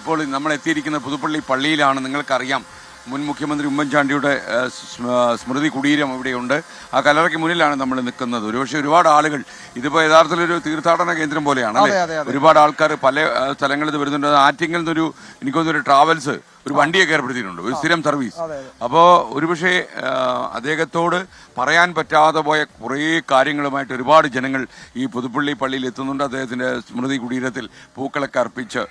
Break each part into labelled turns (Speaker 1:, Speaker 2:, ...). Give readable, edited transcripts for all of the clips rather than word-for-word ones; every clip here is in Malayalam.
Speaker 1: ഇപ്പോൾ നമ്മൾ എത്തിയിരിക്കുന്ന പുതുപ്പള്ളി പള്ളിയിലാണ്. നിങ്ങൾക്കറിയാം, മുൻ മുഖ്യമന്ത്രി ഉമ്മൻചാണ്ടിയുടെ സ്മൃതി കുടീരം ഇവിടെയുണ്ട്. ആ കല്ലറയ്ക്ക് മുന്നിലാണ് നമ്മൾ നിൽക്കുന്നത്. ഒരുപക്ഷെ ഒരുപാട് ആളുകൾ, ഇതിപ്പോൾ യഥാർത്ഥത്തിലൊരു തീർത്ഥാടന കേന്ദ്രം പോലെയാണ് അല്ലേ? ഒരുപാട് ആൾക്കാർ പല സ്ഥലങ്ങളിൽ നിന്ന് വരുന്നുണ്ട്. ആറ്റിങ്ങിൽ നിന്നൊരു എനിക്കൊന്നൊരു ട്രാവൽസ് ഒരു വണ്ടിയൊക്കെ ഏർപ്പെടുത്തിയിട്ടുണ്ട്, ഒരു സ്ഥിരം സർവീസ്. അപ്പോൾ ഒരുപക്ഷെ അദ്ദേഹത്തോട് പറയാൻ പറ്റാതെ പോയ കുറേ കാര്യങ്ങളുമായിട്ട് ഒരുപാട് ജനങ്ങൾ ഈ പുതുപ്പള്ളി പള്ളിയിൽ എത്തുന്നുണ്ട്. അദ്ദേഹത്തിന്റെ സ്മൃതി കുടീരത്തിൽ പൂക്കളൊക്കെ അർപ്പിച്ച്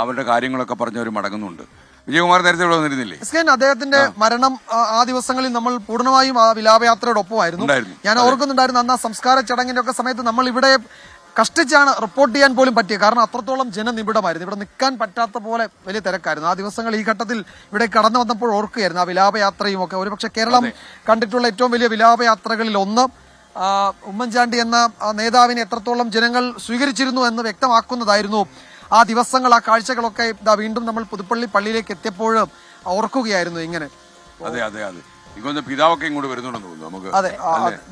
Speaker 1: അവരുടെ കാര്യങ്ങളൊക്കെ പറഞ്ഞവർ മടങ്ങുന്നുണ്ട്. വിജയകുമാർ നേരത്തെ ഇവിടെ വന്നിരുന്നില്ലേ?
Speaker 2: അദ്ദേഹത്തിന്റെ മരണം ആ ദിവസങ്ങളിൽ നമ്മൾ പൂർണ്ണമായും ആ വിലാപയാത്രയുടെ ഒപ്പമായിരുന്നു. ഞാൻ ഓർക്കുന്നുണ്ടായിരുന്നു, അന്ന് ആ സംസ്കാര ചടങ്ങിന്റെ ഒക്കെ സമയത്ത് നമ്മൾ ഇവിടെ കഷ്ടിച്ചാണ് റിപ്പോർട്ട് ചെയ്യാൻ പോലും പറ്റിയത്. കാരണം അത്രത്തോളം ജനനിബിഡമായിരുന്നു. ഇവിടെ നിൽക്കാൻ പറ്റാത്ത പോലെ വലിയ തിരക്കായിരുന്നു ആ ദിവസങ്ങൾ. ഈ ഘട്ടത്തിൽ ഇവിടെ കടന്നു വന്നപ്പോൾ ഓർക്കുകയായിരുന്നു ആ വിലാപയാത്രയും ഒക്കെ. ഒരുപക്ഷെ കേരളം കണ്ടിട്ടുള്ള ഏറ്റവും വലിയ വിലാപയാത്രകളിൽ ഒന്ന്. ഉമ്മൻചാണ്ടി എന്ന നേതാവിനെ എത്രത്തോളം ജനങ്ങൾ സ്വീകരിച്ചിരുന്നു എന്ന് വ്യക്തമാക്കുന്നതായിരുന്നു ആ ദിവസങ്ങൾ. ആ കാഴ്ചകളൊക്കെ വീണ്ടും നമ്മൾ പുതുപ്പള്ളി പള്ളിയിലേക്ക് എത്തിയപ്പോൾ ഓർക്കുകയായിരുന്നു ഇങ്ങനെ.
Speaker 1: അതെ അതെ അതെ ഇതൊന്ന് പിതാവൊക്കെ ഇങ്ങോട്ട് വരുന്നുണ്ടെന്ന് തോന്നുന്നു. നമുക്ക്
Speaker 2: അതെ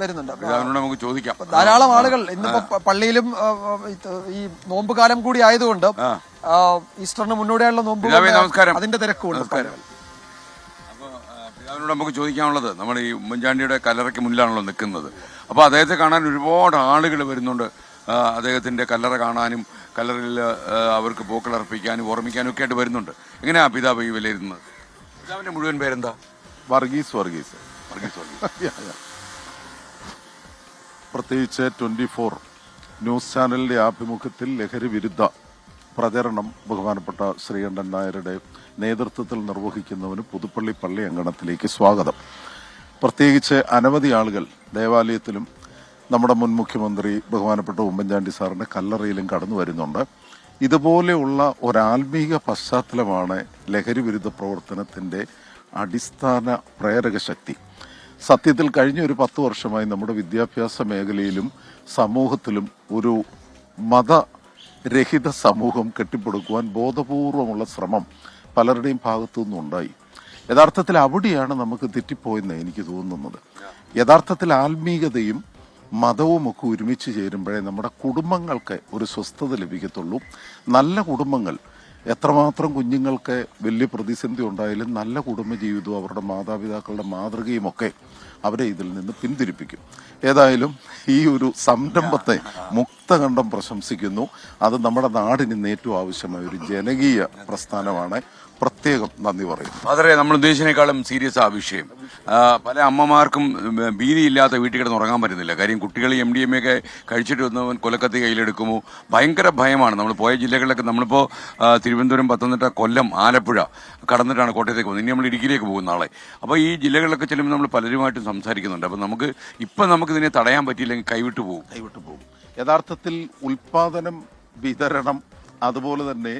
Speaker 2: വരുന്നുണ്ട്.
Speaker 1: പിതാവിനോട് നമുക്ക് ചോദിക്കാം.
Speaker 2: ധാരാളം ആളുകൾ ഇന്നിപ്പോ പള്ളിയിലും ഈ നോമ്പ് കാലം കൂടി ആയതുകൊണ്ട് ഈസ്റ്ററിന് മുന്നോടിയുള്ള നോമ്പ്
Speaker 1: നമസ്കാരം,
Speaker 2: അതിന്റെ തിരക്കുണ്ട്.
Speaker 1: അപ്പൊ പിതാവിനോട് നമുക്ക് ചോദിക്കാനുള്ളത്, നമ്മൾ ഈ ഉമ്മൻചാണ്ടിയുടെ കല്ലറയ്ക്ക് മുന്നിലാണല്ലോ നിൽക്കുന്നത്. അപ്പൊ അദ്ദേഹത്തെ കാണാൻ ഒരുപാട് ആളുകൾ വരുന്നുണ്ട്. അദ്ദേഹത്തിന്റെ കല്ലറ കാണാനും കല്ലറയിൽ അവർക്ക് പൂക്കളർപ്പിക്കാനും ഓർമ്മിക്കാനും ഒക്കെ ആയിട്ട് വരുന്നുണ്ട്. എങ്ങനെയാ പിതാവ് ഈ വിലയിരുത്തുന്നത്? പിതാവിന്റെ മുഴുവൻ പേരെന്താ?
Speaker 3: വർഗീസ്. പ്രത്യേകിച്ച് 24 ന്യൂസ് ചാനലിന്റെ ആഭിമുഖ്യത്തിൽ ലഹരി വിരുദ്ധ പ്രചരണം ബഹുമാനപ്പെട്ട ശ്രീകണ്ഠൻ നായരുടെ നേതൃത്വത്തിൽ നിർവഹിക്കുന്നവന് പുതുപ്പള്ളി പള്ളി അങ്കണത്തിലേക്ക് സ്വാഗതം. പ്രത്യേകിച്ച് അനവധി ആളുകൾ ദേവാലയത്തിലും നമ്മുടെ മുൻ മുഖ്യമന്ത്രി ബഹുമാനപ്പെട്ട ഉമ്മൻചാണ്ടി സാറിന്റെ കല്ലറയിലും കടന്നു വരുന്നുണ്ട്. ഇതുപോലെയുള്ള ഒരാത്മീക പശ്ചാത്തലമാണ് ലഹരി വിരുദ്ധ പ്രവർത്തനത്തിന്റെ അടിസ്ഥാന പ്രേരക ശക്തി. സത്യത്തിൽ കഴിഞ്ഞ ഒരു 10 വർഷമായി നമ്മുടെ വിദ്യാഭ്യാസ മേഖലയിലും സമൂഹത്തിലും ഒരു മതരഹിത സമൂഹം കെട്ടിപ്പടുക്കുവാൻ ബോധപൂർവമുള്ള ശ്രമം പലരുടെയും ഭാഗത്തു നിന്നുണ്ടായി. യഥാർത്ഥത്തിൽ അവിടെയാണ് നമുക്ക് തെറ്റിപ്പോയെന്ന് എനിക്ക് തോന്നുന്നത്. യഥാർത്ഥത്തിൽ ആത്മീയതയും മതവും ഒക്കെ ഒരുമിച്ച് ചേരുമ്പോഴേ നമ്മുടെ കുടുംബങ്ങൾക്ക് ഒരു സ്വസ്ഥത ലഭിക്കത്തുള്ളൂ. നല്ല കുടുംബങ്ങൾ എത്രമാത്രം കുഞ്ഞുങ്ങൾക്ക് വലിയ പ്രതിസന്ധി ഉണ്ടായാലും നല്ല കുടുംബജീവിതവും അവരുടെ മാതാപിതാക്കളുടെ മാതൃകയും ഒക്കെ അവരെ ഇതിൽ നിന്ന് പിന്തിരിപ്പിക്കും. ഏതായാലും ഈ ഒരു സംരംഭത്തെ മുക്തകണ്ഠം പ്രശംസിക്കുന്നു. അത് നമ്മുടെ നാടിന് ഇന്ന് ഏറ്റവും ആവശ്യമായ ഒരു ജനകീയ പ്രസ്ഥാനമാണ്. പ്രത്യേകം നന്ദി പറയുന്നു.
Speaker 1: അതേ, നമ്മൾ ഉദ്ദേശിച്ചതിനേക്കാളും സീരിയസ് ആ വിഷയം. പല അമ്മമാർക്കും ഭീതിയില്ലാത്ത വീട്ടിൽ കിടന്ന് ഉറങ്ങാൻ പറ്റുന്നില്ല. കാര്യം കുട്ടികൾ MDMA ഒക്കെ കഴിച്ചിട്ട് വന്നവൻ കൊലക്കത്തി കയ്യിലെടുക്കുമോ, ഭയങ്കര ഭയമാണ്. നമ്മൾ പോയ ജില്ലകളിലൊക്കെ, നമ്മളിപ്പോൾ തിരുവനന്തപുരം, പത്തനംതിട്ട, കൊല്ലം, ആലപ്പുഴ കടന്നിട്ടാണ് കോട്ടയത്തേക്ക് പോകുന്നത്. ഇനി നമ്മൾ ഇടുക്കിയിലേക്ക് പോകും നാളെ. അപ്പോൾ ഈ ജില്ലകളിലൊക്കെ ചെല്ലുമ്പോൾ നമ്മൾ പലരുമായിട്ടും സംസാരിക്കുന്നുണ്ട്. അപ്പം നമുക്കിതിനെ തടയാൻ പറ്റിയില്ലെങ്കിൽ കൈവിട്ടു പോകും.
Speaker 3: യഥാർത്ഥത്തിൽ ഉൽപാദനം, വിതരണം, അതുപോലെ തന്നെ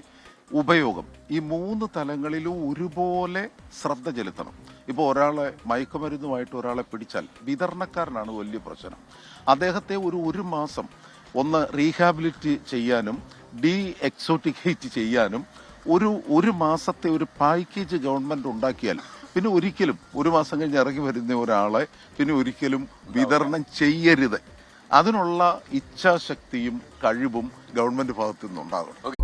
Speaker 3: ഉപയോഗം, ഈ 3 തലങ്ങളിലും ഒരുപോലെ ശ്രദ്ധ ചെലുത്തണം. ഇപ്പോൾ ഒരാളെ മയക്കുമരുന്നുമായിട്ട് ഒരാളെ പിടിച്ചാൽ വിതരണക്കാരനാണ് വലിയ പ്രശ്നം. അദ്ദേഹത്തെ ഒരു മാസം ഒന്ന് റീഹാബിലിറ്റ് ചെയ്യാനും എക്സോട്ടിക്കേറ്റ് ചെയ്യാനും ഒരു മാസത്തെ ഒരു പാക്കേജ് ഗവൺമെന്റ് ഉണ്ടാക്കിയാൽ പിന്നെ ഒരിക്കലും 1 മാസം കഴിഞ്ഞ് ഇറങ്ങി വരുന്ന ഒരാളെ പിന്നെ ഒരിക്കലും വിതരണം ചെയ്യരുത്. അതിനുള്ള ഇച്ഛാശക്തിയും കഴിവും ഗവൺമെന്റ് ഭാഗത്തു നിന്നുണ്ടാകണം.